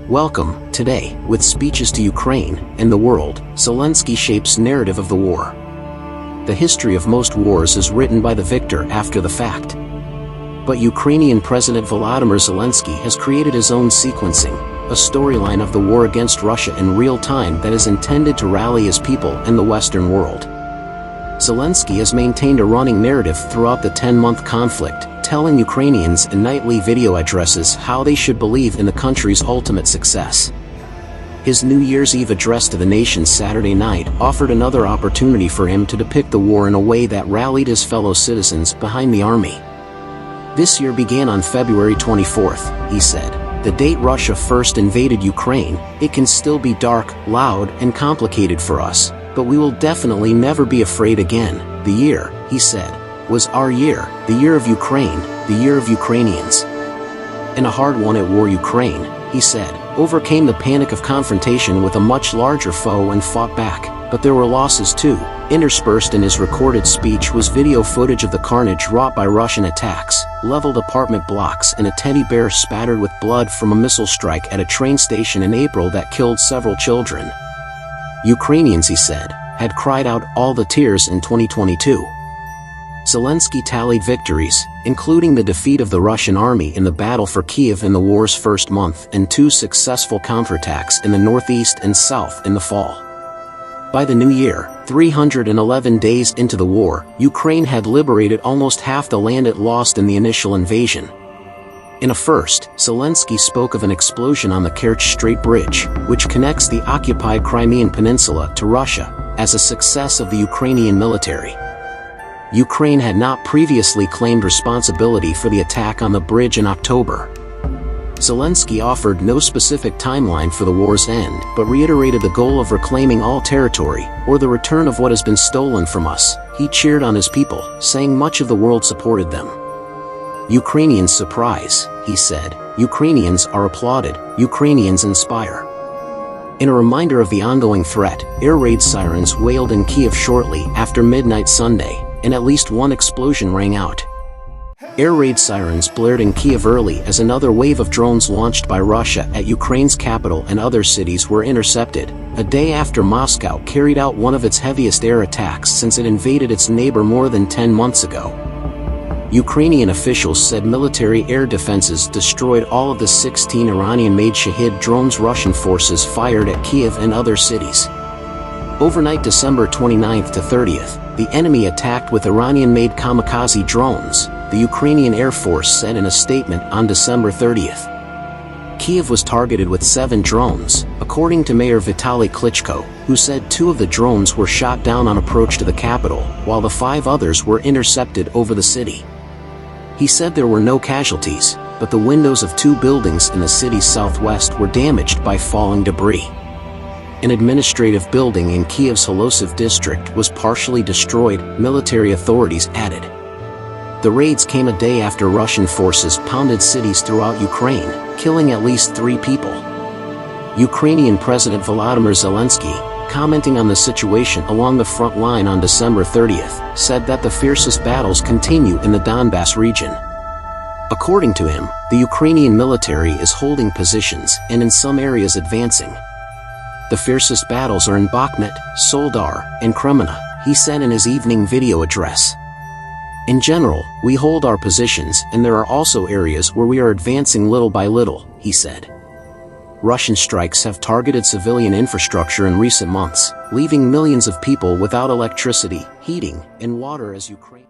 Welcome. Today, with speeches to Ukraine and the world, Zelensky shapes narrative of the war. The history of most wars is written by the victor after the fact. But Ukrainian President Volodymyr Zelensky has created his own sequencing, a storyline of the war against Russia in real time that is intended to rally his people and the Western world. Zelensky has maintained a running narrative throughout the 10-month conflict, telling Ukrainians in nightly video addresses how they should believe in the country's ultimate success. His New Year's Eve address to the nation Saturday night offered another opportunity for him to depict the war in a way that rallied his fellow citizens behind the army. This year began on February 24th, he said. The date Russia first invaded Ukraine, it can still be dark, loud, and complicated for us, but we will definitely never be afraid again. The year, he said, was our year, the year of Ukraine, the year of Ukrainians. In a hard won at war Ukraine, he said, overcame the panic of confrontation with a much larger foe and fought back, but there were losses too. Interspersed in his recorded speech was video footage of the carnage wrought by Russian attacks, leveled apartment blocks and a teddy bear spattered with blood from a missile strike at a train station in April that killed several children. Ukrainians, he said, had cried out all the tears in 2022. Zelensky tallied victories, including the defeat of the Russian army in the battle for Kiev in the war's first month and 2 successful counterattacks in the northeast and south in the fall. By the new year, 311 days into the war, Ukraine had liberated almost half the land it lost in the initial invasion. In a first, Zelensky spoke of an explosion on the Kerch Strait Bridge, which connects the occupied Crimean Peninsula to Russia, as a success of the Ukrainian military. Ukraine had not previously claimed responsibility for the attack on the bridge in October. Zelensky offered no specific timeline for the war's end, but reiterated the goal of reclaiming all territory, or the return of what has been stolen from us. He cheered on his people, saying much of the world supported them. Ukrainians surprise, he said. Ukrainians are applauded. Ukrainians inspire. In a reminder of the ongoing threat, air raid sirens wailed in Kiev shortly after midnight Sunday, and at least one explosion rang out. Air raid sirens blared in Kiev early as another wave of drones launched by Russia at Ukraine's capital and other cities were intercepted, a day after Moscow carried out one of its heaviest air attacks since it invaded its neighbor more than 10 months ago. Ukrainian officials said military air defenses destroyed all of the 16 Iranian-made Shahid drones Russian forces fired at Kiev and other cities. Overnight December 29th to 30th, the enemy attacked with Iranian-made kamikaze drones, the Ukrainian Air Force said in a statement on December 30th. Kiev was targeted with 7 drones, according to Mayor Vitaly Klitschko, who said 2 of the drones were shot down on approach to the capital, while the 5 others were intercepted over the city. He said there were no casualties, but the windows of 2 buildings in the city's southwest were damaged by falling debris. An administrative building in Kiev's Holosiv district was partially destroyed, military authorities added. The raids came a day after Russian forces pounded cities throughout Ukraine, killing at least 3 people. Ukrainian President Volodymyr Zelensky, commenting on the situation along the front line on December 30th, said that the fiercest battles continue in the Donbass region. According to him, the Ukrainian military is holding positions and in some areas advancing. The fiercest battles are in Bakhmut, Soledar, and Kreminna, he said in his evening video address. In general, we hold our positions and there are also areas where we are advancing little by little, he said. Russian strikes have targeted civilian infrastructure in recent months, leaving millions of people without electricity, heating, and water as Ukraine